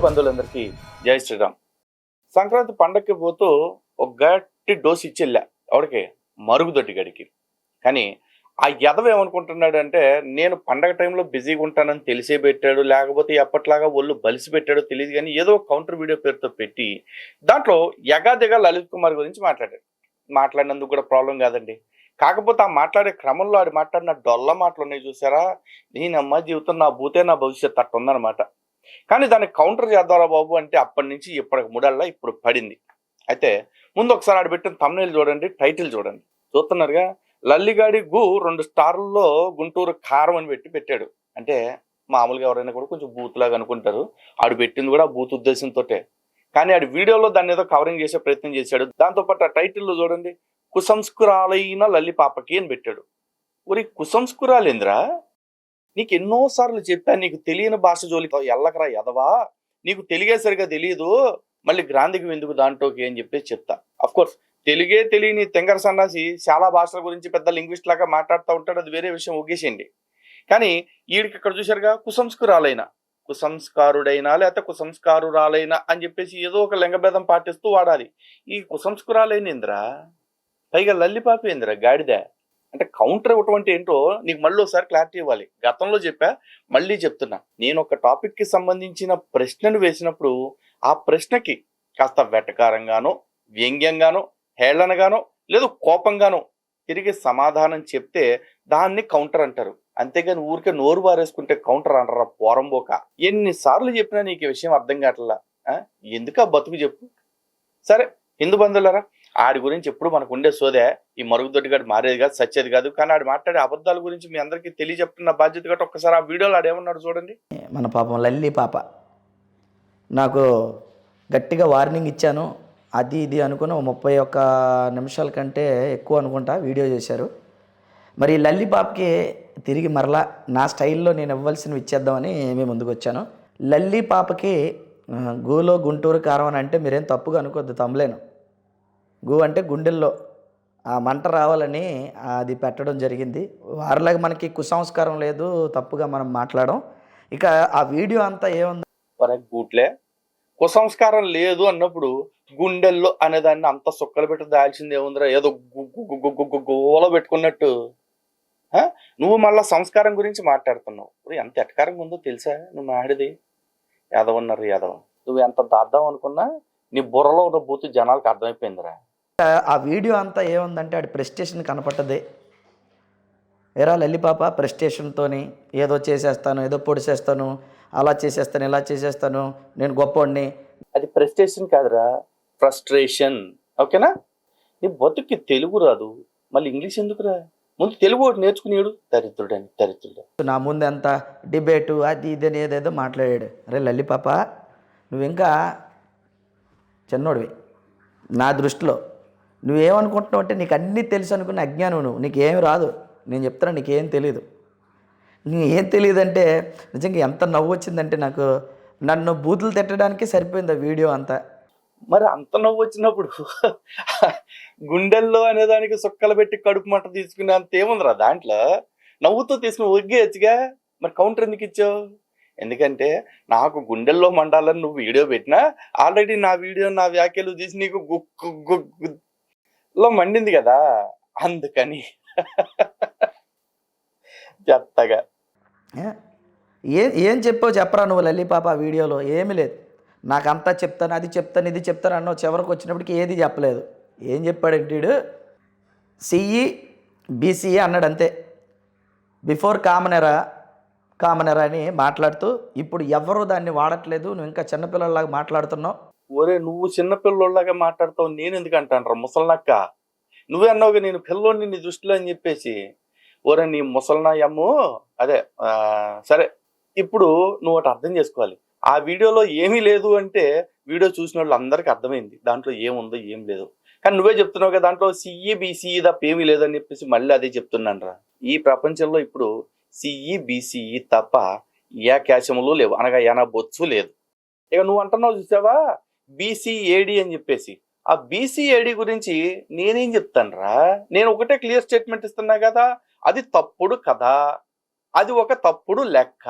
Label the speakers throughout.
Speaker 1: బంధువులందరికీ జై శ్రీరామ్. సంక్రాంతి పండక్కి పోతూ ఒక గట్టి డోస్ ఇచ్చెళ్ళా ఎవడికి, మరుగుదొడ్డి గడికి. కానీ ఆ ఎదవ ఏమనుకుంటున్నాడంటే, నేను పండగ టైంలో బిజీగా ఉంటానని తెలిసే పెట్టాడు, లేకపోతే ఎప్పట్లాగా ఒళ్ళు బలిసి పెట్టాడో తెలియదు, కానీ ఏదో కౌంటర్ వీడియో పేరుతో పెట్టి దాంట్లో యగాదిగా లలిత్ కుమార్ గురించి మాట్లాడాడు. మాట్లాడినందుకు కూడా ప్రాబ్లం కాదండి. కాకపోతే ఆ మాట్లాడే క్రమంలో ఆడు మాట్లాడిన డొల్ల మాటలు ఉన్నాయి చూసారా, నేనమ్మ జీవితం నా భూతే నా భవిష్యత్ అట్ట ఉందన్నమాట. కానీ దాన్ని కౌంటర్ చేద్దారా బాబు అంటే అప్పటి నుంచి ఇప్పటికి మూడల్లా ఇప్పుడు పడింది. అయితే ముందు ఒకసారి ఆడ పెట్టిన thumbnail చూడండి, టైటిల్ చూడండి. చూస్తున్నారుగా, లల్లిగాడి గు 2 స్టార్లలో గుంటూరు కారం అని పెట్టాడు. అంటే మామూలుగా ఎవరైనా కూడా కొంచెం బూత్ లాగా అనుకుంటారు. ఆడు పెట్టింది కూడా బూత్ ఉద్దేశంతోటే. కానీ ఆడి వీడియోలో దాన్ని ఏదో కవరింగ్ చేసే ప్రయత్నం చేశాడు. దాంతోపాటు ఆ టైటిల్లో చూడండి, కుసంస్కురాలైన లల్లి పాపకి అని పెట్టాడు. ఒరి కుసంస్కురాలేంద్రా, నీకు ఎన్నోసార్లు చెప్పాను, నీకు తెలియని భాష జోలికి ఎల్లకరా ఎదవా, నీకు తెలుగే సరిగా తెలియదు, మళ్ళీ గ్రాంధికి ఎందుకు దాంట్లోకి అని చెప్పేసి చెప్తా. అఫ్కోర్స్ తెలుగే తెలియని తెంగర సన్నాసి చాలా భాషల గురించి పెద్ద లింగ్విస్ట్ లాగా మాట్లాడుతూ ఉంటాడు, అది వేరే విషయం, ఒగ్గేసేయండి. కానీ వీడికి ఇక్కడ చూశారుగా, కుసంస్కారుడైనా లేకపోతే కుసంస్కారురాలైనా అని చెప్పేసి ఏదో ఒక లింగభేదం పాటిస్తూ వాడాలి. ఈ కుసంస్కురాలైనందిరా, పైగా లల్లిపాపి ఏందిరా గాడిద అంటే కౌంటర్ ఇవ్వటం అంటే ఏంటో నీకు మళ్ళీ ఒకసారి క్లారిటీ ఇవ్వాలి. గతంలో చెప్పా, మళ్ళీ చెప్తున్నా. నేను ఒక టాపిక్ కి సంబంధించిన ప్రశ్నను వేసినప్పుడు ఆ ప్రశ్నకి కాస్త వెటకారంగానో, వ్యంగ్యంగానో, హేళనగానో, లేదు కోపంగానో తిరిగి సమాధానం చెప్తే దాన్ని కౌంటర్ అంటారు. అంతేగాని ఊరికే నోరు బారేసుకుంటే కౌంటర్ అంటారా పోరంబోక. ఎన్నిసార్లు చెప్పినా నీకు ఈ విషయం అర్థం కావట్లా. ఎందుకు ఆ బతుకు చెప్పు. సరే హిందూ బంధువులారా, ఆడి గురించి ఎప్పుడు మనకు ఉండే సోదే, ఈ మరుగుదొడ్డి గడు మారేది కాదు, సచ్చేది కాదు. కానీ ఆడు మాట్లాడే అబద్ధాల గురించి మీ అందరికీ తెలియజెప్తున్న బాధ్యత గట్టు ఒక్కసారి ఆ వీడియోలో ఆడేమన్నాడు చూడండి.
Speaker 2: మన పాపం లల్లి పాప నాకు గట్టిగా వార్నింగ్ ఇచ్చాను, అది ఇది అనుకుని 31 నిమిషాల కంటే ఎక్కువ అనుకుంటా వీడియో చేశారు. మరి లల్లి పాపకి తిరిగి మరలా నా స్టైల్లో నేను ఇవ్వాల్సినవి ఇచ్చేద్దామని మేము ముందుకు వచ్చాను. లల్లి పాపకి గూలో గుంటూరు కారం అని అంటే మీరేం తప్పుగా అనుకోద్దు, తమ్మలేను. గు అంటే గుండెల్లో ఆ మంట రావాలని అది పెట్టడం జరిగింది. వారిలాగా మనకి కుసంస్కారం లేదు, తప్పుగా మనం మాట్లాడడం. ఇక ఆ వీడియో అంతా ఏముంది,
Speaker 1: బూట్లే కుసంస్కారం లేదు అన్నప్పుడు గుండెల్లో అనేదాన్ని అంత సుక్కలు పెట్టి దాల్చింది ఏముందిరా, ఏదో గోలో పెట్టుకున్నట్టు. నువ్వు మళ్ళా సంస్కారం గురించి మాట్లాడుతున్నావు. ఎంత ఎటకారంగా ఉందో తెలుసా నువ్వు ఆడిది. యాదవన్నారు యాదవ, నువ్వు ఎంత దాద్దాం అనుకున్నా నీ బుర్రలో ఉన్న బూతు జనాలకు అర్థమైపోయిందిరా.
Speaker 2: ఆ వీడియో అంతా ఏముందంటే ఆడి ప్రెస్టేషన్ కనపట్టదే. ఏరా లల్లి పాప ప్రెస్టేషన్తోని ఏదో చేసేస్తాను, ఏదో పొడిసేస్తాను, అలా చేసేస్తాను, ఇలా చేసేస్తాను, నేను గొప్పవాడిని.
Speaker 1: అది ప్రెస్టేషన్ కాదురా, ఫ్రస్ట్రేషన్. ఓకేనా? నీ బతుక్కి తెలుగు రాదు, మళ్ళీ ఇంగ్లీష్ ఎందుకురా? ముందు తెలుగు ఒకటి నేర్చుకునేడు. దరిద్రుడని దరిద్రుడు.
Speaker 2: నా ముందు ఎంత డిబేటు అది ఇది అని ఏదేదో మాట్లాడాడు. అరే లల్లి పాప, నువ్వు ఇంకా చిన్నోడివి నా దృష్టిలో. నువ్వేమనుకుంటున్నావు అంటే నీకు అన్నీ తెలుసు అనుకున్న అజ్ఞానం నువ్వు. నీకేం రాదు, నేను చెప్తాను, నీకేం తెలియదు. నీకు ఏం తెలియదు అంటే నిజంగా ఎంత నవ్వు వచ్చిందంటే నాకు, నన్ను బూతులు తిట్టడానికి సరిపోయింది ఆ వీడియో అంతా.
Speaker 1: మరి అంత నవ్వు వచ్చినప్పుడు గుండెల్లో అనేదానికి సుక్కలు పెట్టి కడుపు మంట తీసుకునే అంత ఏముందిరా దాంట్లో? నవ్వుతో తీసుకుని ఒగ్గేయచ్చుగా. మరి కౌంటర్ ఎందుకు ఇచ్చావు? ఎందుకంటే నాకు గుండెల్లో మండాలని నువ్వు వీడియో పెట్టినా ఆల్రెడీ నా వీడియో నా వ్యాఖ్యలు తీసి నీకు గుక్కులో మండింది కదా, అందుకని చెత్తగా.
Speaker 2: ఏం చెప్పావు చెప్పరా నువ్వు లల్లి పాప ఆ వీడియోలో? ఏమీ లేదు. నాకంతా చెప్తాను, అది చెప్తాను, ఇది చెప్తాను అన్నావు. చివరికి వచ్చినప్పటికి ఏది చెప్పలేదు. ఏం చెప్పాడంటే వీడు సిఈ బీసీఏ అన్నాడు అంతే. బిఫోర్ కామన్ ఎరా అని మాట్లాడుతూ ఇప్పుడు ఎవరు దాన్ని వాడట్లేదు, నువ్వు ఇంకా చిన్నపిల్లలాగా మాట్లాడుతున్నావు.
Speaker 1: ఒరే నువ్వు చిన్నపిల్లలాగా మాట్లాడుతావు, నేను ఎందుకు అంటాను రా ముసలనక్క? నువ్వే అన్నావుగా నేను పిల్లోని నీ దృష్టిలో అని చెప్పేసి. ఒరే నీ ముసలనాయమ్ము అదే. సరే, ఇప్పుడు నువ్వు ఒకటి అర్థం చేసుకోవాలి. ఆ వీడియోలో ఏమీ లేదు అంటే వీడియో చూసిన వాళ్ళు అందరికీ అర్థమైంది దాంట్లో ఏముందో ఏం లేదు. కానీ నువ్వే చెప్తున్నావు కదా దాంట్లో సిఈ బీసీఈ తప్ప ఏమీ లేదని చెప్పేసి మళ్ళీ అదే చెప్తున్నాను రా. ఈ ప్రపంచంలో ఇప్పుడు సిఈ బీసీఈ తప్ప ఏ క్యాచములు లేవు, అనగా ఏనా బొత్సు లేదు. ఇక నువ్వు అంటున్నావు చూసావా బీసీఏడి అని చెప్పేసి. ఆ బీసీఏడి గురించి నేనేం చెప్తాను రా? నేను ఒకటే క్లియర్ స్టేట్మెంట్ ఇస్తున్నా కదా, అది తప్పుడు కదా, అది ఒక తప్పుడు లెక్క.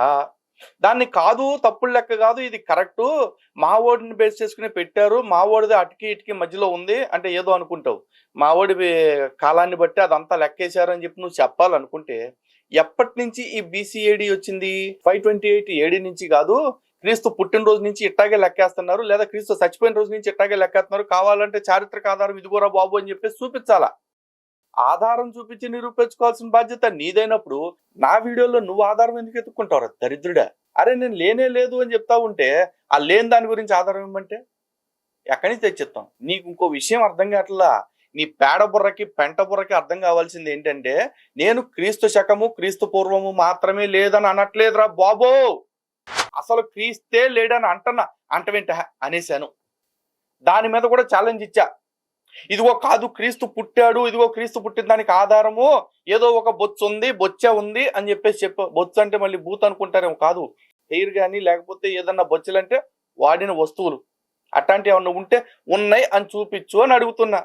Speaker 1: దాన్ని కాదు, తప్పులు లెక్క కాదు, ఇది కరెక్టు, మా ఓడిని బేస్ చేసుకుని పెట్టారు, మా ఓడిది అటుకి ఇటుకి మధ్యలో ఉంది అంటే ఏదో అనుకుంటావు. మా ఓడి కాలాన్ని బట్టి అదంతా లెక్కేశారు అని చెప్పి నువ్వు చెప్పాలనుకుంటే ఎప్పటి నుంచి ఈ బీసీఏడి వచ్చింది? 528 ఏడి నుంచి కాదు, క్రీస్తు పుట్టినరోజు నుంచి ఇట్టాగే లెక్కేస్తున్నారు, లేదా క్రీస్తు చచ్చిపోయిన రోజు నుంచి ఇట్టాగే లెక్కేస్తున్నారు. కావాలంటే చారిత్రక ఆధారం ఇదిగోరా బాబు అని చెప్పేసి చూపించాలా. ఆధారం చూపించి నిరూపించుకోవాల్సిన బాధ్యత నీదైనప్పుడు నా వీడియోలో నువ్వు ఆధారం ఎందుకు ఎత్తుక్కుంటావు దరిద్రుడా? అరే నేను లేనే లేదు అని చెప్తా ఉంటే ఆ లేని దాని గురించి ఆధారం ఇవ్వమంటే ఎక్కడి నుంచి తెచ్చిస్తాం? నీకు ఇంకో విషయం అర్థం కావట్లా. నీ పేడ బుర్రకి పెంట బుర్రకి అర్థం కావాల్సింది ఏంటంటే, నేను క్రీస్తు శకము క్రీస్తు పూర్వము మాత్రమే లేదని అనట్లేదురా బాబో, అసలు క్రీస్తే లేడని అంటవేంట అనేశాను. దాని మీద కూడా ఛాలెంజ్ ఇచ్చా. ఇదిగో కాదు క్రీస్తు పుట్టాడు, ఇదిగో క్రీస్తు పుట్టిన దానికి ఆధారము ఏదో ఒక బొచ్చు ఉంది, బొచ్చ ఉంది అని చెప్పేసి చెప్పు. బొచ్చు అంటే మళ్ళీ బూత్ అనుకుంటారేమో, కాదు, హెయిర్ కానీ లేకపోతే ఏదన్నా బొచ్చులంటే వాడిన వస్తువులు అట్లాంటివి ఏమన్నా ఉంటే ఉన్నాయి అని చూపించు అని అడుగుతున్నా.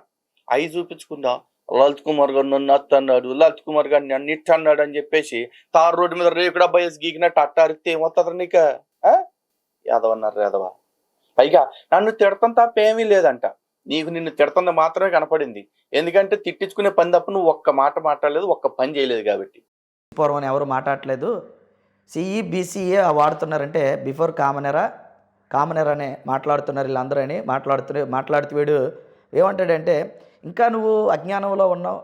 Speaker 1: అవి చూపించుకుందా లలిత్ కుమార్ గారు నన్ను అన్నాడు, లలిత్ కుమార్ గారు నన్ను ఇట్ట అన్నాడు అని చెప్పేసి తారు రోడ్డు మీద రేకుడా బయస్ గీకినట్టు అట్టారితే ఏమవుతుంది నీకు? యాదవన్నారు యాదవ. పైగా నన్ను తిడతాం తప్ప ఏమీ లేదంట. నీకు నిన్ను తిడుతుంది మాత్రమే కనపడింది. ఎందుకంటే తిట్టించుకునే పని తప్ప నువ్వు ఒక్క మాట మాట్లాడలేదు, ఒక్క పని చేయలేదు కాబట్టి.
Speaker 2: పూర్వం ఎవరు మాట్లాడట్లేదు, సిఈ బీసీఏ వాడుతున్నారంటే బిఫోర్ కామన్ ఎరా అనే మాట్లాడుతున్నారు వీళ్ళందరూ అని మాట్లాడుతూ వీడు ఏమంటాడంటే ఇంకా నువ్వు అజ్ఞానంలో ఉన్నావు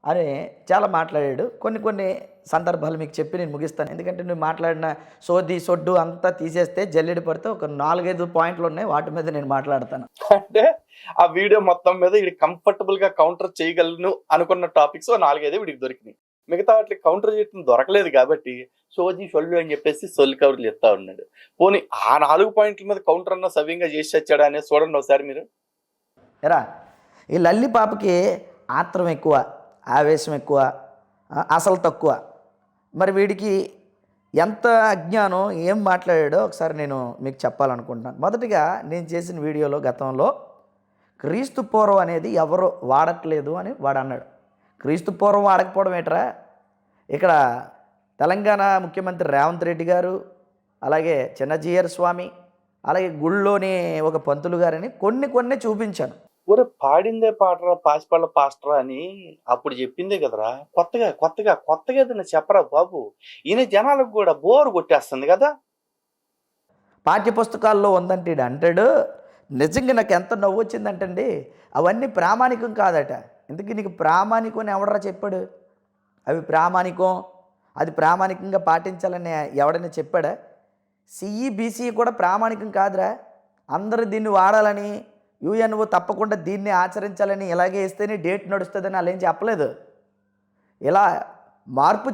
Speaker 2: అని చాలా మాట్లాడాడు. కొన్ని సందర్భాలు మీకు చెప్పి నేను ముగిస్తాను. ఎందుకంటే నువ్వు మాట్లాడిన సొడ్డు అంతా తీసేస్తే జల్లెడి పడితే ఒక 4-5 పాయింట్లు ఉన్నాయి, వాటి మీద నేను మాట్లాడతాను.
Speaker 1: అంటే ఆ వీడియో మొత్తం మీద వీడి కంఫర్టబుల్ గా కౌంటర్ చేయగలను అనుకున్న టాపిక్స్ 4-5 వీడికి దొరికినాయి. మిగతా వాటికి కౌంటర్ చేయడం దొరకలేదు కాబట్టి సొల్లు అని చెప్పేసి సొల్లు కవర్లు చెప్తా ఉన్నాడు. పోనీ ఆ 4 పాయింట్ల మీద కౌంటర్ అన్న సవ్యంగా చేసి వచ్చాడా అనేది చూడండి ఒకసారి మీరు.
Speaker 2: ఎరా ఈ లల్లి పాపకి ఆత్రం ఎక్కువ, ఆవేశం ఎక్కువ, అసలు తక్కువ. మరి వీడికి ఎంత అజ్ఞానం, ఏం మాట్లాడాడో ఒకసారి నేను మీకు చెప్పాలనుకుంటున్నాను. మొదటిగా నేను చేసిన వీడియోలో గతంలో క్రీస్తు పూర్వం అనేది ఎవరు వాడట్లేదు అని వాడు అన్నాడు. క్రీస్తు పూర్వం వాడకపోవడం ఏంట్రా? ఇక్కడ తెలంగాణ ముఖ్యమంత్రి రేవంత్ రెడ్డి గారు, అలాగే చిన్నజీయర్ స్వామి, అలాగే గుళ్ళోని ఒక పంతులు గారని కొన్ని చూపించాను.
Speaker 1: ఊరే పాడిందే పాటరా పాసిపళ్ళ పాస్టరా అని అప్పుడు చెప్పిందే కదరా. కొత్తగా ఏదైనా చెప్పరా బాబు. ఈయన జనాలకు కూడా బోరు కొట్టేస్తుంది కదా.
Speaker 2: పాఠ్య పుస్తకాల్లో ఉందంటే అంటాడు. నిజంగా నాకు ఎంత నవ్వు వచ్చిందంటండి, అవన్నీ ప్రామాణికం కాదట. ఎందుకు నీకు ప్రామాణికం అని ఎవడరా చెప్పాడు? అవి ప్రామాణికం, అది ప్రామాణికంగా పాటించాలని ఎవడైనా చెప్పాడా? సిఈ బీసీ కూడా ప్రామాణికం కాదురా. అందరూ దీన్ని వాడాలని, యుఎన్ఓ తప్పకుండా దీన్ని ఆచరించాలని, ఇలాగే ఇస్తేనే డేట్ నడుస్తుందని అలా ఏం చెప్పలేదు. ఇలా మార్పు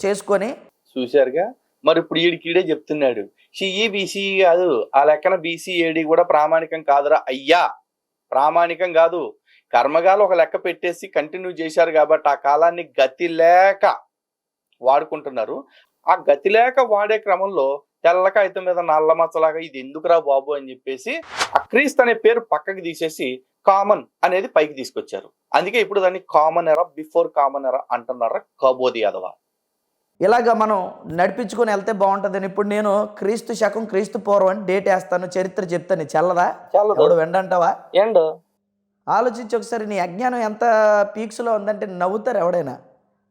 Speaker 2: చేసుకొని
Speaker 1: చూశారుగా. మరి ఇప్పుడు ఈడే చెప్తున్నాడు సిఈ బీసీ కాదు, ఆ లెక్కన బీసీఏడి కూడా ప్రామాణికం కాదురా అయ్యా. ప్రామాణికం కాదు, కర్మగాలు ఒక లెక్క పెట్టేసి కంటిన్యూ చేశారు కాబట్టి ఆ కాలాన్ని గతి లేక వాడుకుంటున్నారు. ఆ గతి లేక వాడే క్రమంలో తెల్లక అయితే మీద నల్ల మచ్చలాగా ఇది ఎందుకురా బాబు అని చెప్పేసి ఆ క్రీస్తు అనే పేరు పక్కకి తీసేసి కామన్ అనేది పైకి తీసుకొచ్చారు. అందుకే ఇప్పుడు దాన్ని కామన్ ఎరా, బిఫోర్ కామన్ ఎరా అంటున్నారా కబోది యాదవ.
Speaker 2: ఇలాగ మనం నడిపించుకొని వెళ్తే బాగుంటుందని ఇప్పుడు నేను క్రీస్తు శకం క్రీస్తు పూర్వం అని డేట్ వేస్తాను, చరిత్ర చెప్తాను. చెల్లదా? ఎవడు వెండంటావా?
Speaker 1: ఏండు
Speaker 2: ఆలోచించి ఒకసారి. నీ అజ్ఞానం ఎంత పీక్స్లో ఉందంటే నవ్వుతారు ఎవడైనా.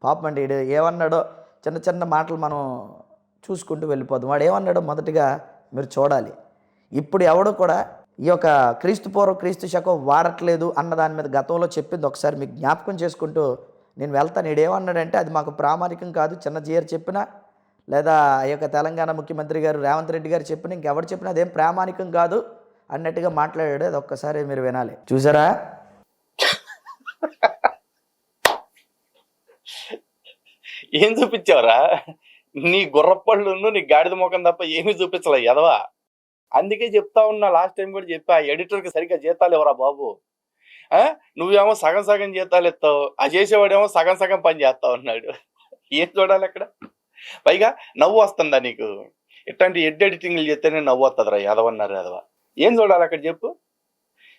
Speaker 2: పాపం అండి వీడు ఏమన్నాడో చిన్న మాటలు మనం చూసుకుంటూ వెళ్ళిపోదాం. వాడు ఏమన్నాడో మొదటిగా మీరు చూడాలి. ఇప్పుడు ఎవడు కూడా ఈ యొక్క క్రీస్తు పూర్వం క్రీస్తు శకం వాడట్లేదు అన్న దాని మీద గతంలో చెప్పింది ఒకసారి మీకు జ్ఞాపకం చేసుకుంటూ నేను వెళ్తాను. ఈడేమన్నాడంటే అది మాకు ప్రామాణికం కాదు, చిన్నజీయర్ చెప్పినా లేదా ఈ యొక్క తెలంగాణ ముఖ్యమంత్రి గారు రేవంత్ రెడ్డి గారు చెప్పినా ఇంకెవరు చెప్పినా అదేం ప్రామాణికం కాదు అన్నట్టుగా మాట్లాడాడు. అది ఒక్కసారి మీరు వినాలి. చూసారా?
Speaker 1: ఏం చూపించావురా? నీ గుర్రపళ్ళు నీ గాడిద ముఖం తప్ప ఏమీ చూపించలే ఎదవా. అందుకే చెప్తా ఉన్నా, లాస్ట్ టైం కూడా చెప్పా, ఎడిటర్కి సరిగ్గా జీతాలు ఎవరా బాబు. నువ్వేమో సగం జీతాలు ఇస్తావు, ఆ చేసేవాడేమో సగం పని చేస్తా ఉన్నాడు. ఏం చూడాలి అక్కడ? పైగా నవ్వు వస్తుందా నీకు? ఇట్లాంటి ఎడిటింగ్లు చేస్తేనే నవ్వు వస్తుందిరా ఎదవన్నారు ఎదవ. ఏం చూడాలి అక్కడ చెప్పు?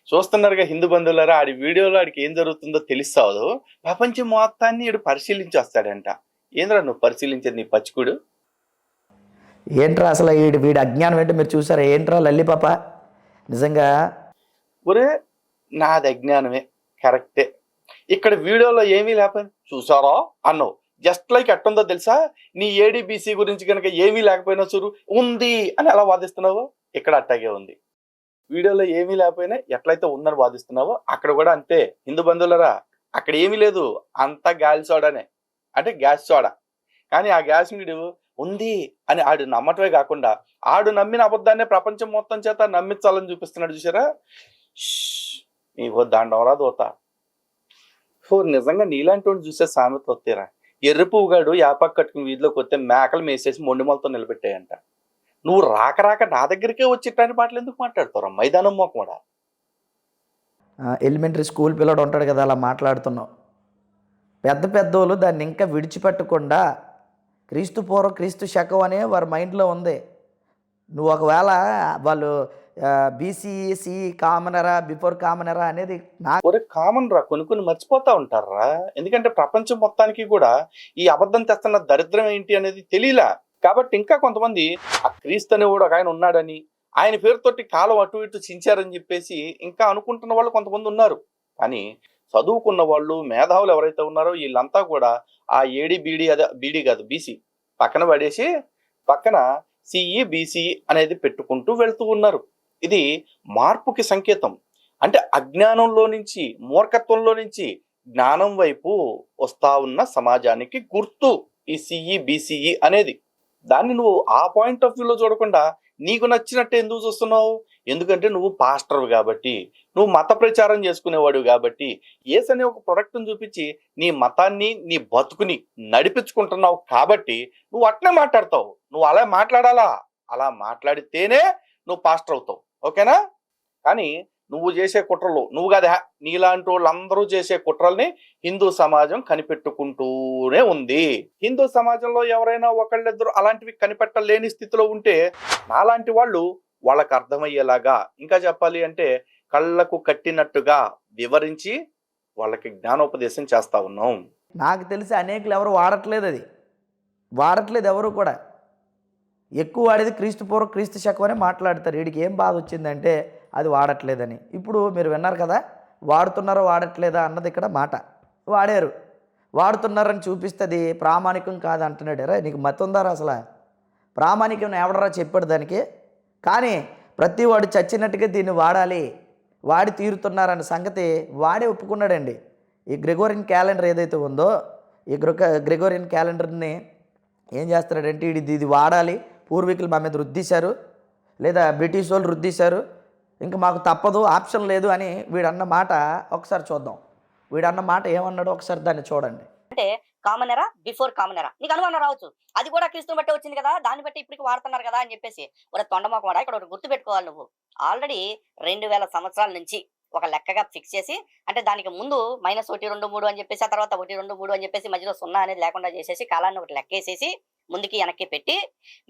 Speaker 1: చూస్తున్నారుగా హిందూ బంధువులారా, ఆడి వీడియోలో ఆడికి ఏం జరుగుతుందో తెలుస్తావు. ప్రపంచం మొత్తాన్ని ఈడు పరిశీలించి వస్తాడంట. ఏంద్రా నువ్వు పరిశీలించేది నీ పచ్చికుడు?
Speaker 2: ఏంట్రా అసలు వీడి అజ్ఞానం ఏంటో మీరు చూసారా? ఏంట్రా లల్లి పాప నిజంగా.
Speaker 1: ఒరే నాది అజ్ఞానమే కరెక్టే. ఇక్కడ వీడియోలో ఏమీ లేకపోయింది చూసారా అన్నావు. జస్ట్ లైక్ ఎట్టుందో తెలుసా, నీ ఏడీబీసీ గురించి కనుక ఏమీ లేకపోయినా చూరు ఉంది అని ఎలా వాదిస్తున్నావో ఇక్కడ అట్టాగే ఉంది. వీడియోలో ఏమీ లేకపోయినా ఎట్లయితే ఉందని వాదిస్తున్నావో అక్కడ కూడా అంతే. హిందూ బంధువులరా, అక్కడ ఏమీ లేదు, అంతా గాలి సోడానే, అంటే గ్యాస్ సోడా. కానీ ఆ గ్యాస్ వీడు ఉంది అని ఆడు నమ్మటమే కాకుండా ఆడు నమ్మిన అబద్ధాన్ని ప్రపంచం మొత్తం చేత నమ్మించాలని చూపిస్తున్నాడు చూసారా. నీవో దండవరా దోత. నిజంగా నీలాంటి వాడిని చూసే సామెత వస్తేరా. ఎర్రి పువ్వుగాడు యాపక్ కట్టుకుని వీధిలోకి వస్తే మేకలు మేసేసి మొండిమలతో నిలబెట్టాయంట. నువ్వు రాక రాక నా దగ్గరికే వచ్చి ఇట్లాంటి మాటలు ఎందుకు మాట్లాడుతావు మైదానం మోకమడా?
Speaker 2: ఎలిమెంటరీ స్కూల్ పిల్లడు ఉంటాడు కదా, అలా మాట్లాడుతున్నావు. పెద్ద పెద్దోళ్ళు దాన్ని ఇంకా విడిచిపెట్టకుండా క్రీస్తు పూర్వం క్రీస్తు శకం అనే వారి మైండ్లో ఉంది. నువ్వు ఒకవేళ వాళ్ళు బీసీసీ కామనరా బిఫోర్ కామనరా అనేది
Speaker 1: ఒరే కామన్ రా, కొన్ని మర్చిపోతా ఉంటారా. ఎందుకంటే ప్రపంచం మొత్తానికి కూడా ఈ అబద్ధం తెస్తున్న దరిద్రం ఏంటి అనేది తెలియలా. కాబట్టి ఇంకా కొంతమంది ఆ క్రీస్తు అనే కూడా ఒక ఆయన ఉన్నాడని, ఆయన పేరుతోటి కాలం అటు ఇటు చించారని చెప్పేసి ఇంకా అనుకుంటున్న వాళ్ళు కొంతమంది ఉన్నారు. కానీ చదువుకున్న వాళ్ళు మేధావులు ఎవరైతే ఉన్నారో వీళ్ళంతా కూడా ఆ ఏడి బీడీ, అదే బీడీ కాదు బీసీ పక్కన పడేసి పక్కన సిఈ బీసీ అనేది పెట్టుకుంటూ వెళ్తూ ఉన్నారు. ఇది మార్పుకి సంకేతం. అంటే అజ్ఞానంలో నుంచి మూర్ఖత్వంలో నుంచి జ్ఞానం వైపు వస్తా ఉన్న సమాజానికి గుర్తు ఈ సిఈ బీసీఈ అనేది. దాన్ని నువ్వు ఆ పాయింట్ ఆఫ్ వ్యూలో చూడకుండా నీకు నచ్చినట్టు ఎందుకు చూస్తున్నావు? ఎందుకంటే నువ్వు పాస్టర్ కాబట్టి, నువ్వు మత ప్రచారం చేసుకునేవాడు కాబట్టి, యేసు అనే ఒక ప్రొడక్ట్ని చూపించి నీ మతాన్ని నీ బతుకుని నడిపించుకుంటున్నావు కాబట్టి నువ్వు అట్నే మాట్లాడతావు. నువ్వు అలా మాట్లాడాలా, అలా మాట్లాడితేనే నువ్వు పాస్టర్ అవుతావు. ఓకేనా? కానీ నువ్వు చేసే కుట్రలు, నువ్వు కదా నీలాంటి వాళ్ళందరూ చేసే కుట్రల్ని హిందూ సమాజం కనిపెట్టుకుంటూనే ఉంది. హిందూ సమాజంలో ఎవరైనా ఒకళ్ళిద్దరు అలాంటివి కనిపెట్టలేని స్థితిలో ఉంటే నాలాంటి వాళ్ళు వాళ్ళకి అర్థమయ్యేలాగా, ఇంకా చెప్పాలి అంటే కళ్ళకు కట్టినట్టుగా వివరించి వాళ్ళకి జ్ఞానోపదేశం చేస్తా ఉన్నాం.
Speaker 2: నాకు తెలిసి అనేకులు ఎవరు వాడట్లేదు, అది వాడట్లేదు ఎవరు కూడా. ఎక్కువ వాడేది క్రీస్తు పూర్వం క్రీస్తు శకం అని మాట్లాడతారు. వీడికి ఏం బాధ వచ్చిందంటే అది వాడట్లేదని. ఇప్పుడు మీరు విన్నారు కదా, వాడుతున్నారో వాడట్లేదా అన్నది ఇక్కడ మాట. వాడారు, వాడుతున్నారని చూపిస్తుంది ప్రామాణికం కాదు అంటున్నాడు. రా నీకు మతం ఉందారా అసలు? ప్రామాణికం ఎవడరా చెప్పాడు దానికి? కానీ ప్రతి వాడు చచ్చినట్టుగా దీన్ని వాడాలి, వాడి తీరుతున్నారన్న సంగతి వాడే ఒప్పుకున్నాడండి. ఈ గ్రెగోరియన్ క్యాలెండర్ ఏదైతే ఉందో, ఈ గ్రెగోరియన్ క్యాలెండర్ని ఏం చేస్తాడంటే ఇది వాడాలి, పూర్వీకులు మా మీద రుద్దేశారు, లేదా బ్రిటిష్ వాళ్ళు రుద్దేశారు, ఇంకా మాకు తప్పదు, ఆప్షన్ లేదు అని వీడన్న మాట ఒకసారి చూద్దాం. వీడన్న మాట ఏమన్నాడో ఒకసారి దాన్ని చూడండి.
Speaker 3: అంటే కామన్ ఎరా బిఫోర్ కామన్ ఎరా నీకు అనుమానం రావచ్చు, అది కూడా క్రీస్తుని బట్టి వచ్చింది కదా, దాన్ని బట్టి ఇప్పటికి వాడుతున్నారు కదా అని చెప్పేసి. ఒక తొండమొక వాడ, ఇక్కడ ఒకటి గుర్తు పెట్టుకోవాలి. నువ్వు ఆల్రెడీ 2000 సంవత్సరాల నుంచి ఒక లెక్కగా ఫిక్స్ చేసి, అంటే దానికి ముందు -1, 2, 3 అని చెప్పేసి, ఆ తర్వాత 1, 2, 3 అని చెప్పేసి మధ్యలో 0 అనేది లేకుండా చేసేసి కాలాన్ని ఒకటి లెక్కేసేసి ముందుకి వెనక్కి పెట్టి,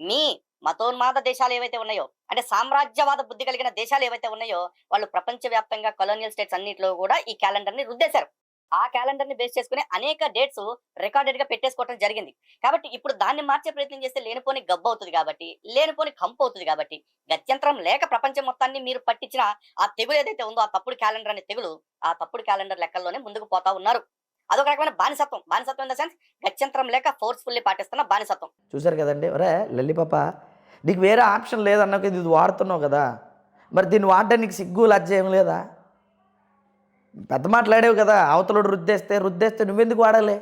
Speaker 3: మీ మతోన్మాద దేశాలు ఏవైతే ఉన్నాయో, అంటే సామ్రాజ్యవాద బుద్ధి కలిగిన దేశాలు ఏవైతే ఉన్నాయో, వాళ్ళు ప్రపంచవ్యాప్తంగా కొలోనియల్ స్టేట్స్ అన్నింటిలో కూడా ఈ క్యాలెండర్ ని రుద్దేశారు. ఆ క్యాలెండర్ ని బేస్ చేసుకుని అనేక డేట్స్ రికార్డెడ్ గా పెట్టేసుకోవడం జరిగింది. కాబట్టి ఇప్పుడు దాన్ని మార్చే ప్రయత్నం చేస్తే లేనిపోని గబ్బు అవుతుంది, కాబట్టి లేనిపోని కంపు అవుతుంది. కాబట్టి గత్యంతరం లేక ప్రపంచం మొత్తాన్ని మీరు పట్టించిన ఆ తెగులు ఏదైతే ఉందో, ఆ తప్పుడు క్యాలెండర్ అనే తెగులు, ఆ తప్పుడు క్యాలెండర్ లెక్కల్లోనే ముందుకు పోతా ఉన్నారు. అదొక రకమైన బానిసత్వం. బానిసత్వం ఇన్ ద సెన్స్ గత్యంతరం లేక ఫోర్స్ఫుల్లీ పాటిస్తున్న బానిసత్వం.
Speaker 2: చూసారు కదండి. ఒరే లల్లి పాప, నీకు వేరే ఆప్షన్ లేదన్నాక ఇది వాడుతున్నావు కదా, మరి దీన్ని వాడడానికి నీకు సిగ్గు లజ్జ ఏం లేదా? పెద్ద మాట్లాడేవు కదా, అవతలుడు రుద్దేస్తే నువ్వెందుకు వాడాలి?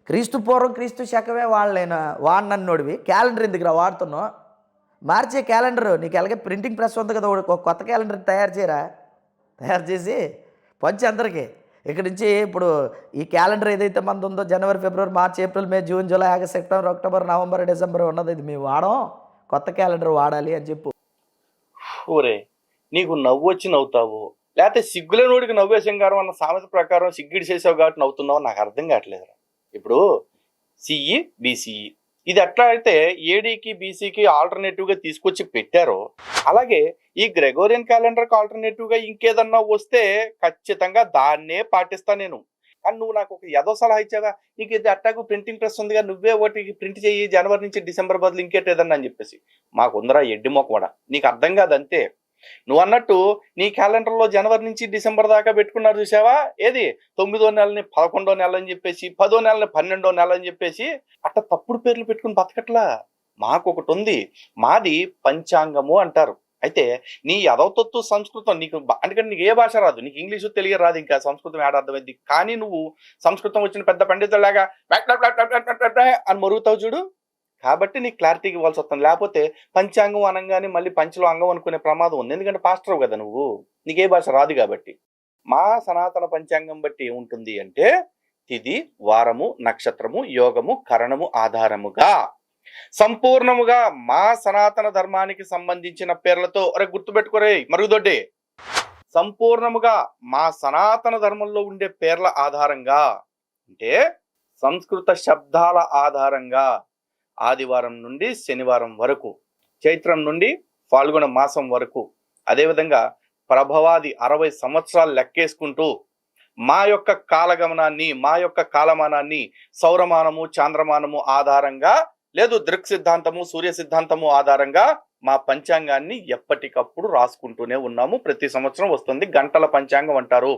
Speaker 2: క్రీస్తు పూర్వం క్రీస్తు శకమే వాడినన్నోడివి క్యాలెండర్ ఎందుకురా వాడుతున్నావు? మార్చే క్యాలెండరు నీకు ఎలాగే ప్రింటింగ్ ప్రెస్ ఉంది కదా, ఒక కొత్త క్యాలెండర్ తయారు చేసి పంచి అందరికీ. ఇక్కడ నుంచి ఇప్పుడు ఈ క్యాలెండర్ ఏదైతే మంది ఉందో, జనవరి, ఫిబ్రవరి, మార్చి, April, May, June, July, August, September, October, November, December ఉన్నది, ఇది మేము వాడం, కొత్త క్యాలెండర్ వాడాలి అని చెప్పు.
Speaker 1: ఊరే నీకు నవ్వు వచ్చి నవ్వుతావు, లేకపోతే సిగ్గులేనోడికి నవ్వే సింగారం అన్న సామెత ప్రకారం సిగ్గిడి చేసావు కాబట్టి నవ్వుతున్నావు, నాకు అర్థం కావట్లేదు. ఇప్పుడు సిఈ బీసీఈ ఇది ఎట్లా అయితే ఏడీకి బీసీకి ఆల్టర్నేటివ్గా తీసుకొచ్చి పెట్టారో, అలాగే ఈ గ్రెగోరియన్ క్యాలెండర్కి ఆల్టర్నేటివ్గా ఇంకేదన్నా వస్తే ఖచ్చితంగా దాన్నే పాటిస్తా నేను. కానీ నువ్వు నాకు ఒక ఏదో సలహా ఇచ్చావా, నీకు ఇది అట్టాకు ప్రింటింగ్ ప్రెస్ ఉందిగా, నువ్వే ఒకటి ప్రింట్ చెయ్యి జనవరి నుంచి డిసెంబర్ బదులు ఇంకేటేదన్నా అని చెప్పేసి. మాకుందరా ఎడ్డి మొక్క కూడా, నీకు అర్థం కాదు అంతే. నువ్వు అన్నట్టు నీ క్యాలెండర్లో జనవరి నుంచి డిసెంబర్ దాకా పెట్టుకున్నారు చూసావా, ఏది 9వ నెలని 11వ నెల అని చెప్పేసి, 10వ నెలని 12వ నెల అని చెప్పేసి అట్లా తప్పుడు పేర్లు పెట్టుకుని బతకట్లా. మాకు ఒకటి ఉంది, మాది పంచాంగము అంటారు. అయితే నీ ఎదవతొత్తు సంస్కృతం నీకు అందుకని నీకు ఏ భాష రాదు, నీకు ఇంగ్లీషు తెలుగు రాదు, ఇంకా సంస్కృతం ఏడ అర్థమైంది. కానీ నువ్వు సంస్కృతం వచ్చిన పెద్ద పండితులాగా అని మరుగుతావు చూడు, కాబట్టి నీకు క్లారిటీకి ఇవ్వాల్సి వస్తుంది. లేకపోతే పంచాంగం అనగానే మళ్ళీ పంచలో అంగం అనుకునే ప్రమాదం ఉంది. ఎందుకంటే పాస్టర్ కదా నువ్వు, నీకే భాష రాదు కాబట్టి. మా సనాతన పంచాంగం బట్టి ఏముంటుంది అంటే తిథి, వారము, నక్షత్రము, యోగము, కరణము ఆధారముగా సంపూర్ణముగా మా సనాతన ధర్మానికి సంబంధించిన పేర్లతో, అరే గుర్తుపెట్టుకోరే మరుగుదొడ్డి, సంపూర్ణముగా మా సనాతన ధర్మంలో ఉండే పేర్ల ఆధారంగా, అంటే సంస్కృత శబ్దాల ఆధారంగా ఆదివారం నుండి శనివారం వరకు, చైత్రం నుండి ఫాల్గుణ మాసం వరకు, అదేవిధంగా ప్రభవాది 60 సంవత్సరాలు లెక్కేసుకుంటూ మా యొక్క కాలగమనాన్ని, మా యొక్క కాలమానాన్ని సౌరమానము, చాంద్రమానము ఆధారంగా, లేదు దృక్ సిద్ధాంతము, సూర్య సిద్ధాంతము ఆధారంగా మా పంచాంగాన్ని ఎప్పటికప్పుడు రాసుకుంటూనే ఉన్నాము. ప్రతి సంవత్సరం వస్తుంది, గంటల పంచాంగం అంటారు.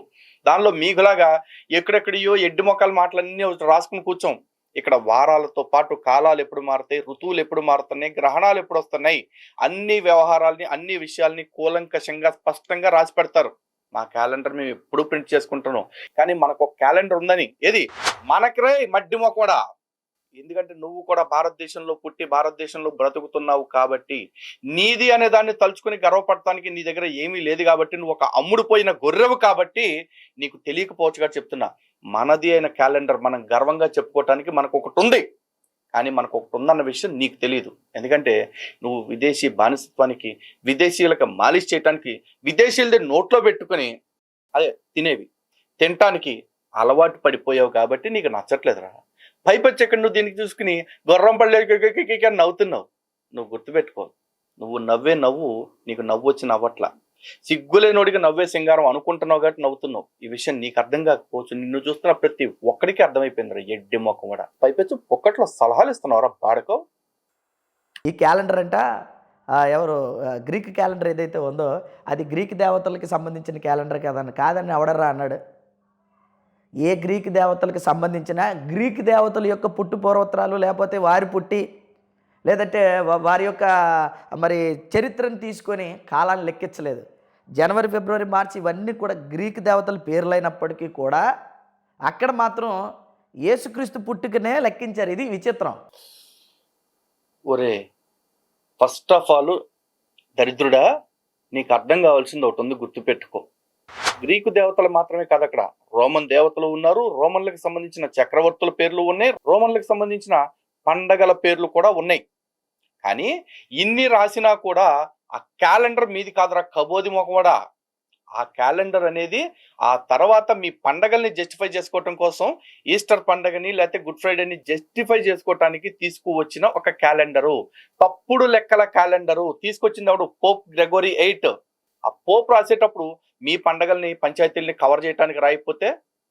Speaker 1: దానిలో మీకులాగా ఎక్కడెక్కడియో ఎడ్డి మొక్కల మాటలన్నీ రాసుకుని కూర్చోం. ఇక్కడ వారాలతో పాటు కాలాలు ఎప్పుడు మారుతాయి, ఋతువులు ఎప్పుడు మారుతున్నాయి, గ్రహణాలు ఎప్పుడు వస్తున్నాయి, అన్ని వ్యవహారాలని, అన్ని విషయాల్ని కూలంకషంగా స్పష్టంగా రాసి పెడతారు. మా క్యాలెండర్ మేము ఎప్పుడు ప్రింట్ చేసుకుంటున్నాం. కానీ మనకు ఒక క్యాలెండర్ ఉందని, ఏది మనకి మడ్డి మొక్కడా, ఎందుకంటే నువ్వు కూడా భారతదేశంలో పుట్టి భారతదేశంలో బ్రతుకుతున్నావు కాబట్టి, నీది అనే దాన్ని తలుచుకుని గర్వపడటానికి నీ దగ్గర ఏమీ లేదు కాబట్టి, నువ్వు ఒక అమ్ముడుపోయిన గొర్రెవు కాబట్టి నీకు తెలియకపోవచ్చుగా చెప్తున్నా. మనది అయిన క్యాలెండర్ మనం గర్వంగా చెప్పుకోవటానికి మనకు ఒకటి ఉంది, కానీ మనకు ఒకటి ఉందన్న విషయం నీకు తెలియదు. ఎందుకంటే నువ్వు విదేశీ బానిసత్వానికి, విదేశీయులకు మాలిష్ చేయటానికి, విదేశీయులది నోట్లో పెట్టుకుని అదే తినటానికి అలవాటు పడిపోయావు కాబట్టి నీకు నచ్చట్లేదురా. పైపచ్చి ఎక్కడ నువ్వు దీనికి చూసుకుని గుర్రం పళ్ళే నవ్వుతున్నావు. నువ్వు గుర్తుపెట్టుకో, నువ్వు నవ్వే నవ్వు నీకు నవ్వు వచ్చి నవ్వట్లా, సిగ్గులేనోడికి నవ్వే సింగారం అనుకుంటున్నావు కాబట్టి నవ్వుతున్నావు. ఈ విషయం నీకు అర్థం కాకపోవచ్చు, నిన్ను చూస్తున్న ప్రతి ఒక్కడికి అర్థమైపోయిందిరా ఎడ్డి మొక్క కూడా. పైపచ్చి ఒక్కట్లో సలహాలు ఇస్తున్నావురా బాడకో.
Speaker 2: ఈ క్యాలెండర్ అంట ఎవరు గ్రీక్ క్యాలెండర్ ఏదైతే ఉందో అది గ్రీక్ దేవతలకి సంబంధించిన క్యాలెండర్ కాదని ఎవడరా అన్నాడు. ఏ గ్రీక్ దేవతలకు సంబంధించిన గ్రీక్ దేవతల యొక్క పుట్టు పూర్వోత్తరాలు, లేకపోతే వారి పుట్టి, లేదంటే వారి యొక్క మరి చరిత్రను తీసుకొని కాలాన్ని లెక్కించలేదు. జనవరి, ఫిబ్రవరి, మార్చి ఇవన్నీ కూడా గ్రీక్ దేవతల పేర్లైనప్పటికీ కూడా అక్కడ మాత్రం యేసుక్రీస్తు పుట్టుకనే లెక్కించారు. ఇది విచిత్రం.
Speaker 1: ఒరే ఫస్ట్ ఆఫ్ ఆల్ దరిద్రుడా, నీకు అర్థం కావాల్సింది ఒకటి ఉంది, గుర్తుపెట్టుకో. గ్రీకు దేవతలు మాత్రమే కాదు, అక్కడ రోమన్ దేవతలు ఉన్నారు, రోమన్లకు సంబంధించిన చక్రవర్తుల పేర్లు ఉన్నాయి, రోమన్లకు సంబంధించిన పండగల పేర్లు కూడా ఉన్నాయి. కానీ ఇన్ని రాసినా కూడా ఆ క్యాలెండర్ మీది కాదురా కబోది మొకమడా. ఆ క్యాలెండర్ అనేది ఆ తర్వాత మీ పండగల్ని జస్టిఫై చేసుకోవటం కోసం, ఈస్టర్ పండగని లేకపోతే గుడ్ ఫ్రైడేని జస్టిఫై చేసుకోవటానికి తీసుకువచ్చిన ఒక క్యాలెండరు, తప్పుడు లెక్కల క్యాలెండరు. తీసుకొచ్చింది ఎవడు? Pope Gregory 8. ఆ పోప్ రాసేటప్పుడు మీ పండగల్ని, పంచాయతీల్ని కవర్ చేయడానికి రాయిపోతే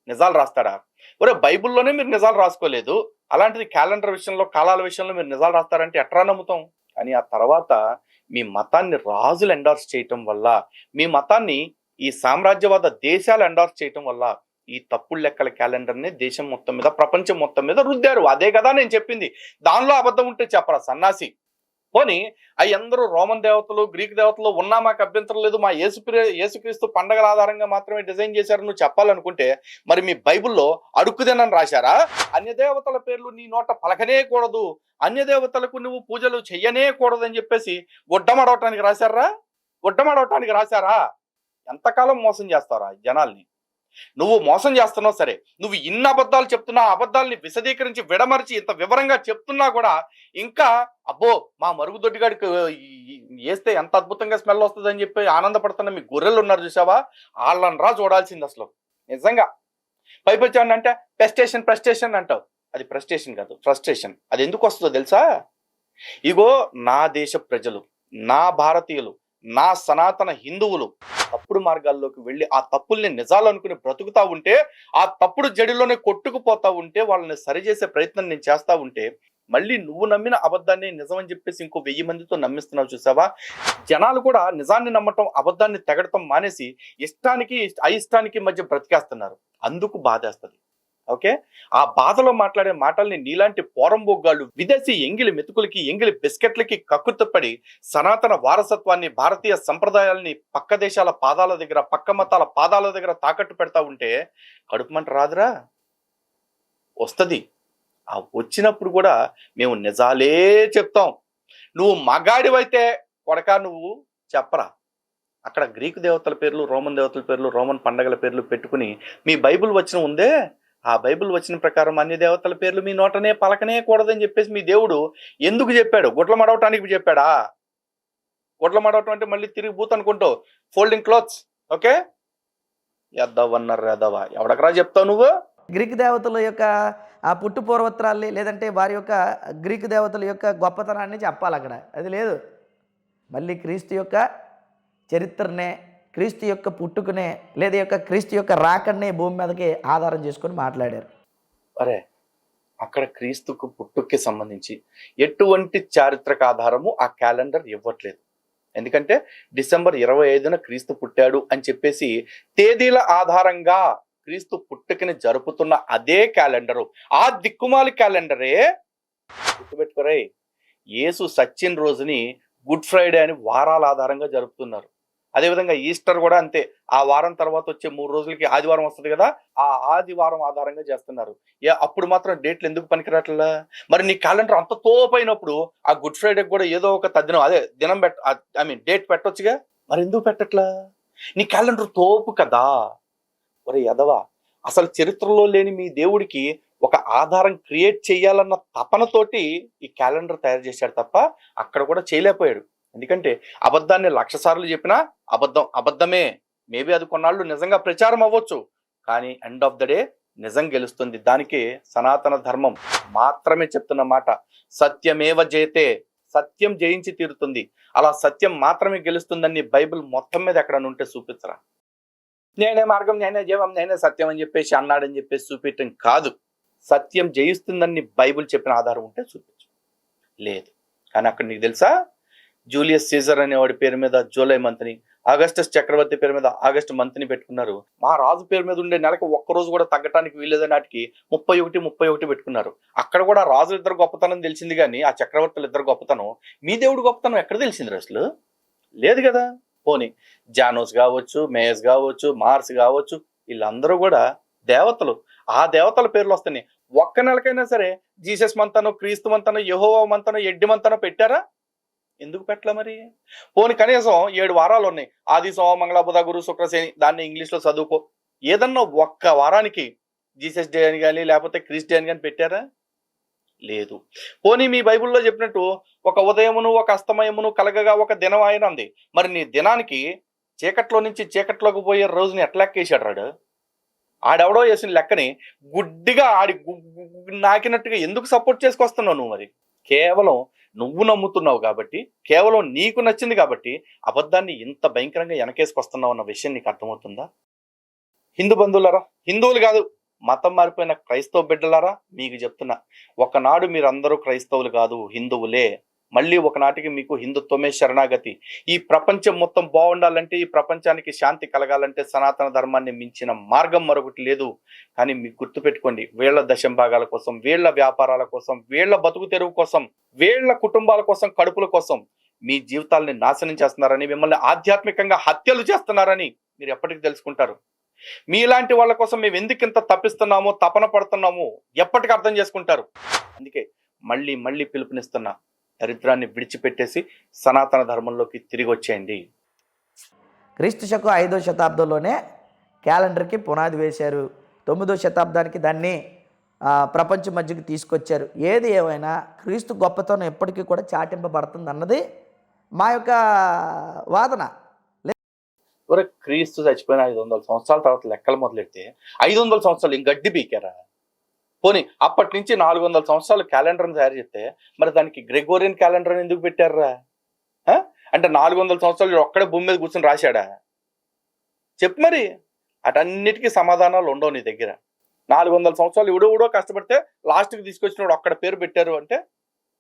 Speaker 1: నిజాలు రాస్తాడా? ఒరే బైబుల్లోనే మీరు నిజాలు రాసుకోలేదు, అలాంటిది క్యాలెండర్ విషయంలో, కాలాల విషయంలో మీరు నిజాలు రాస్తారంటే ఎట్లా నమ్ముతాం? కానీ ఆ తర్వాత మీ మతాన్ని రాజులు ఎండార్స్ చేయటం వల్ల, మీ మతాన్ని ఈ సామ్రాజ్యవాద దేశాలు ఎండార్స్ చేయటం వల్ల ఈ తప్పుడు లెక్కల క్యాలెండర్ని దేశం మొత్తం మీద, ప్రపంచం మొత్తం మీద రుద్దారు. అదే కదా నేను చెప్పింది. దానిలో అబద్ధం ఉంటే చెప్పరా సన్నాసి. పోనీ అవి అందరూ రోమన్ దేవతలు, గ్రీక్ దేవతలు ఉన్నా మాకు అభ్యంతరం లేదు, మా యేసుక్రీస్తు పండగల ఆధారంగా మాత్రమే డిజైన్ చేశారు నువ్వు చెప్పాలనుకుంటే, మరి మీ బైబిల్లో అడుక్కుదేనని రాశారా? అన్య దేవతల పేర్లు నీ నోట పలకనే కూడదు, అన్య దేవతలకు నువ్వు పూజలు చెయ్యనే కూడదు అని చెప్పేసి గుడ్డమడవటానికి రాశారా? ఎంతకాలం మోసం చేస్తారా జనాల్ని? నువ్వు మోసం చేస్తున్నావు సరే, నువ్వు ఇన్ని అబద్ధాలు చెప్తున్నా, అబద్ధాలని విశదీకరించి విడమరిచి ఇంత వివరంగా చెప్తున్నా కూడా ఇంకా అబ్బో మా మరుగుదొడ్డిగాడికి వేస్తే ఎంత అద్భుతంగా స్మెల్ వస్తుంది అని చెప్పి ఆనందపడుతున్న మీ గొర్రెలు ఉన్నారు చూసావా, వాళ్ళని రా చూడాల్సింది. అసలు నిజంగా పైపొచ్చాను అంటే ప్రెస్టేషన్ అంటావు. అది ప్రెస్టేషన్ కాదు, ఫ్రస్ట్రేషన్. అది ఎందుకు వస్తుందో తెలుసా? ఇగో నా దేశ ప్రజలు, నా భారతీయులు నా సనాతన హిందువులు తప్పుడు మార్గాల్లోకి వెళ్ళి ఆ తప్పుల్ని నిజాలు అనుకుని బ్రతుకుతా ఉంటే, ఆ తప్పుడు జడిలోనే కొట్టుకుపోతా ఉంటే, వాళ్ళని సరిచేసే ప్రయత్నం నేను చేస్తా ఉంటే, మళ్ళీ నువ్వు నమ్మిన అబద్ధాన్ని నిజం అని చెప్పేసి ఇంకో 1000 మందితో నమ్మిస్తున్నావు చూసావా? జనాలు కూడా నిజాన్ని నమ్మటం, అబద్ధాన్ని తెగడటం మానేసి ఇష్టానికి అయిష్టానికి మధ్య బ్రతికేస్తున్నారు. అందుకు బాధేస్తుంది. ఓకే, ఆ బాధలో మాట్లాడే మాటల్ని నీలాంటి పోరంబోగ్గాళ్ళు విదేశీ ఎంగిలి మెతుకులకి, ఎంగిలి బిస్కెట్లకి కక్కుర్తిపడి సనాతన వారసత్వాన్ని, భారతీయ సంప్రదాయాల్ని పక్క దేశాల పాదాల దగ్గర, పక్క మతాల పాదాల దగ్గర తాకట్టు పెడతా ఉంటే కడుపు మంట రాదురా? వస్తుంది. ఆ వచ్చినప్పుడు కూడా మేము నిజాలే చెప్తాం. నువ్వు మగాడివైతే కొడకా నువ్వు చెప్పరా. అక్కడ గ్రీకు దేవతల పేర్లు, రోమన్ దేవతల పేర్లు, రోమన్ పండగల పేర్లు పెట్టుకుని మీ బైబిల్ వచనం ఉందే, ఆ బైబిల్ వచ్చిన ప్రకారం అన్ని దేవతల పేర్లు మీ నోటనే పలకనే కూడదని చెప్పేసి మీ దేవుడు ఎందుకు చెప్పాడు? గుడ్ల మడవటానికి చెప్పాడా? గుడ్ల మడవటం అంటే మళ్ళీ తిరిగి బూత్ అనుకుంటావు, ఫోల్డింగ్ క్లాత్స్. ఓకే, ఎద్దవన్నారు ఎదవా, ఎవడకరా చెప్తావు నువ్వు?
Speaker 2: గ్రీకు దేవతల యొక్క ఆ పుట్టు పూర్వత్రాల్ని, లేదంటే వారి యొక్క గ్రీకు దేవతల యొక్క గొప్పతనాన్ని చెప్పాలి అక్కడ. అది లేదు. మళ్ళీ క్రీస్తు యొక్క చరిత్రనే, క్రీస్తు యొక్క పుట్టుకునే, లేదా యొక్క క్రీస్తు యొక్క రాకడనే భూమి మీదకి ఆధారం చేసుకొని మాట్లాడారు.
Speaker 1: అరే, అక్కడ క్రీస్తుకు పుట్టుక్కి సంబంధించి ఎటువంటి చారిత్రక ఆధారము ఆ క్యాలెండర్ ఇవ్వట్లేదు. ఎందుకంటే డిసెంబర్ 25న క్రీస్తు పుట్టాడు అని చెప్పేసి తేదీల ఆధారంగా క్రీస్తు పుట్టుకని జరుపుతున్న అదే క్యాలెండరు, ఆ దిక్కుమాలి క్యాలెండరే గుర్తుపెట్టుకోరే, యేసు సచ్చిన రోజుని గుడ్ ఫ్రైడే అని వారాల ఆధారంగా జరుపుతున్నారు. అదేవిధంగా ఈస్టర్ కూడా అంతే. ఆ వారం తర్వాత వచ్చే 3 రోజులకి ఆదివారం వస్తుంది కదా, ఆ ఆదివారం ఆధారంగా చేస్తున్నారు. అప్పుడు మాత్రం డేట్లు ఎందుకు పనికిరాట్లా? మరి నీ క్యాలెండర్ అంత తోపైనప్పుడు ఆ గుడ్ ఫ్రైడే కూడా ఏదో ఒక తద్దినం, అదే దినం డేట్ పెట్టొచ్చుగా, మరి ఎందుకు పెట్టట్లా? నీ క్యాలెండర్ తోపు కదా. ఒరే ఎదవా, అసలు చరిత్రలో లేని మీ దేవుడికి ఒక ఆధారం క్రియేట్ చేయాలన్న తపనతోటి ఈ క్యాలెండర్ తయారు చేశాడు తప్ప అక్కడ కూడా చేయలేకపోయాడు. ఎందుకంటే అబద్ధాన్ని 1,00,000 సార్లు చెప్పినా అబద్ధమే. మేబీ అది కొన్నాళ్ళు నిజంగా ప్రచారం అవ్వచ్చు, కానీ ఎండ్ ఆఫ్ ద డే నిజం గెలుస్తుంది. దానికి సనాతన ధర్మం మాత్రమే చెప్తున్న మాట, సత్యమేవ జయతే, సత్యం జయించి తీరుతుంది. అలా సత్యం మాత్రమే గెలుస్తుందని బైబిల్ మొత్తం మీద ఎక్కడ ఉంటే చూపించరా. నేనే మార్గం, నేనే జీవం, నేనే సత్యం అని చెప్పేసి అన్నాడని చెప్పేసి చూపించడం కాదు. సత్యం జయిస్తుందని బైబిల్ చెప్పిన ఆధారం ఉంటే చూపించు. లేదు. కానీ అక్కడ నీకు తెలుసా, జూలియస్ సీజర్ అనేవాడి పేరు మీద జూలై మంత్ని, ఆగస్టస్ చక్రవర్తి పేరు మీద ఆగస్టు మంత్ని పెట్టుకున్నారు. మా రాజు పేరు మీద ఉండే నెలకు ఒక్కరోజు కూడా తగ్గటానికి వీలేదని నాటికి 31 పెట్టుకున్నారు. అక్కడ కూడా రాజులు ఇద్దరు గొప్పతనం తెలిసింది, కానీ ఆ చక్రవర్తులు ఇద్దరు గొప్పతనం, మీ దేవుడు గొప్పతనం ఎక్కడ తెలిసింది అసలు? లేదు కదా. పోనీ జానోస్ కావచ్చు, మేయస్ కావచ్చు, మార్స్ కావచ్చు, వీళ్ళందరూ కూడా దేవతలు. ఆ దేవతల పేర్లు వస్తున్నాయి. ఒక్క నెలకైనా సరే జీసస్ మంతనో, క్రీస్తు మంతనో, యెహోవా మంతనో, ఎడ్డి మంతనో పెట్టారా? ఎందుకు పెట్టలే మరి? పోనీ కనీసం 7 వారాలు ఉన్నాయి, ఆది, సోమ, మంగళ, బుధ, గురు, శుక్ర, శని, దాన్ని ఇంగ్లీష్లో చదువుకో. ఏదన్నా ఒక్క వారానికి జీసస్ డే అని కానీ లేకపోతే క్రీస్తు డే అని కానీ పెట్టారా? లేదు. పోనీ మీ బైబిల్లో చెప్పినట్టు ఒక ఉదయమును ఒక అస్తమయమును కలగగా ఒక దినం ఆయన ఉంది. మరి నీ దినానికి చీకట్లో నుంచి చీకట్లోకి పోయే రోజుని ఎట్లా ఎక్కేసాడు రాడు? ఆడెవడో వేసిన లెక్కని గుడ్డిగా ఆడి నాకినట్టుగా ఎందుకు సపోర్ట్ చేసుకొస్తున్నావు నువ్వు? మరి కేవలం నువ్వు నమ్ముతున్నావు కాబట్టి, కేవలం నీకు నచ్చింది కాబట్టి అబద్ధాన్ని ఇంత భయంకరంగా వెనకేసుకొస్తున్నావు అన్న విషయం నీకు అర్థమవుతుందా? హిందూ బంధువులారా, హిందువులు కాదు, మతం మారిపోయిన క్రైస్తవ బిడ్డలారా, మీకు చెప్తున్నా, ఒకనాడు మీరందరూ క్రైస్తవులు కాదు, హిందువులే. మళ్ళీ ఒకనాటికి మీకు హిందుత్వమే శరణాగతి. ఈ ప్రపంచం మొత్తం బాగుండాలంటే, ఈ ప్రపంచానికి శాంతి కలగాలంటే సనాతన ధర్మాన్ని మించిన మార్గం మరొకటి లేదు. కానీ మీకు గుర్తుపెట్టుకోండి, వీళ్ళ దశంభాగాల కోసం, వీళ్ళ వ్యాపారాల కోసం, వీళ్ళ బతుకు తెరువు కోసం, వీళ్ళ కుటుంబాల కోసం, కడుపుల కోసం మీ జీవితాలని నాశనం చేస్తున్నారని, మిమ్మల్ని ఆధ్యాత్మికంగా హత్యలు చేస్తున్నారని మీరు ఎప్పటికి తెలుసుకుంటారు. మీలాంటి వాళ్ళ కోసం మేము ఎందుకు ఇంత తప్పిస్తున్నామో, తపన పడుతున్నామో ఎప్పటికీ అర్థం చేసుకుంటారు. అందుకే మళ్ళీ మళ్ళీ పిలుపునిస్తున్నా, దరిద్రాన్ని విడిచిపెట్టేసి సనాతన ధర్మంలోకి తిరిగి వచ్చేయండి.
Speaker 2: క్రీస్తు శకం 5వ శతాబ్దంలోనే క్యాలెండర్కి పునాది వేశారు. 9వ శతాబ్దానికి దాన్ని ప్రపంచం మధ్యకి తీసుకొచ్చారు. ఏది ఏమైనా క్రీస్తు గొప్పతనం ఎప్పటికీ కూడా చాటింపబడుతుంది అన్నది మా యొక్క వాదన.
Speaker 1: క్రీస్తు చచ్చిపోయిన 500 సంవత్సరాల తర్వాత లెక్కలు మొదలెడితే 500 సంవత్సరాలు ఇంక గడ్డి బీకారా? పోనీ అప్పటి నుంచి 400 సంవత్సరాలు క్యాలెండర్ని తయారు చేస్తే మరి దానికి గ్రెగోరియన్ క్యాలెండర్ అని ఎందుకు పెట్టారా? అంటే 400 సంవత్సరాలు వీడు ఒక్కడే భూమి మీద కూర్చొని రాశాడా? చెప్పు మరి. అటన్నిటికీ సమాధానాలు ఉండవు నీ దగ్గర. 400 సంవత్సరాలు ఎవడో కష్టపడితే లాస్ట్కి తీసుకొచ్చినోడు ఒక్కడ పేరు పెట్టారు అంటే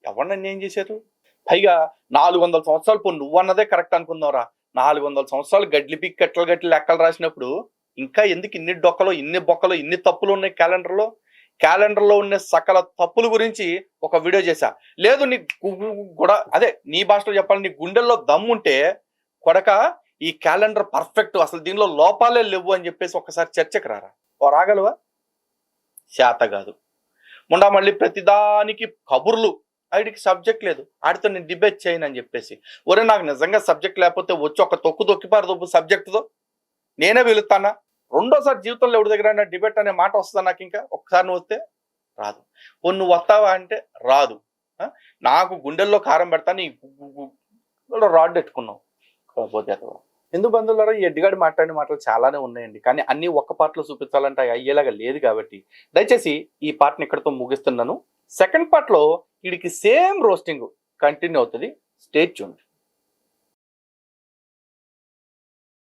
Speaker 1: ఎవరినన్ను ఏం చేశారు? పైగా 400 సంవత్సరాలు పో నువ్వన్నదే కరెక్ట్ అనుకుందాంరా. 400 సంవత్సరాలు గడ్లి పిక్ గట్లు లెక్కలు రాసినప్పుడు ఇంకా ఎందుకు ఇన్ని డొక్కలు, ఇన్ని బొక్కలు, ఇన్ని తప్పులు ఉన్నాయి క్యాలెండర్లో ఉన్న సకల తప్పుల గురించి ఒక వీడియో చేశా. లేదు నీ కూడా అదే నీ భాషలో చెప్పాలి, నీ గుండెల్లో దమ్ముంటే కొడక ఈ క్యాలెండర్ పర్ఫెక్ట్, అసలు దీనిలో లోపాలే లేవు అని చెప్పేసి ఒకసారి చర్చకు రారా. ఓ రాగలవా? శాత కాదు. ముండా మళ్ళీ ప్రతిదానికి కబుర్లు. ఆడికి సబ్జెక్ట్ లేదు, ఆడితో నేను డిబేట్ చేయను అని చెప్పేసి. ఒరే నాకు నిజంగా సబ్జెక్ట్ లేకపోతే వచ్చి ఒక తొక్కిపారు సబ్జెక్టుతో నేనే వెళుతానా? రెండోసారి జీవితంలో ఎవరి దగ్గర డిబేట్ అనే మాట వస్తుందా నాకు? ఇంకా ఒక్కసారి నువ్వు వస్తే రాదు. నువ్వు వస్తావా అంటే రాదు. నాకు గుండెల్లో కారం పెడతా, నీ రాడ్ పెట్టుకున్నావు కాకపోతే. ఎందుకు బంధువులారా, ఈ ఎడ్డిగాడి మాట్లాడిన మాటలు చాలానే ఉన్నాయండి, కానీ అన్నీ ఒక్క పార్ట్లో చూపించాలంటే అయ్యేలాగా లేదు కాబట్టి దయచేసి ఈ పార్ట్ని ఇక్కడితో ముగిస్తున్నాను. సెకండ్ పార్ట్లో వీడికి సేమ్ రోస్టింగ్ కంటిన్యూ అవుతుంది. Stay tuned.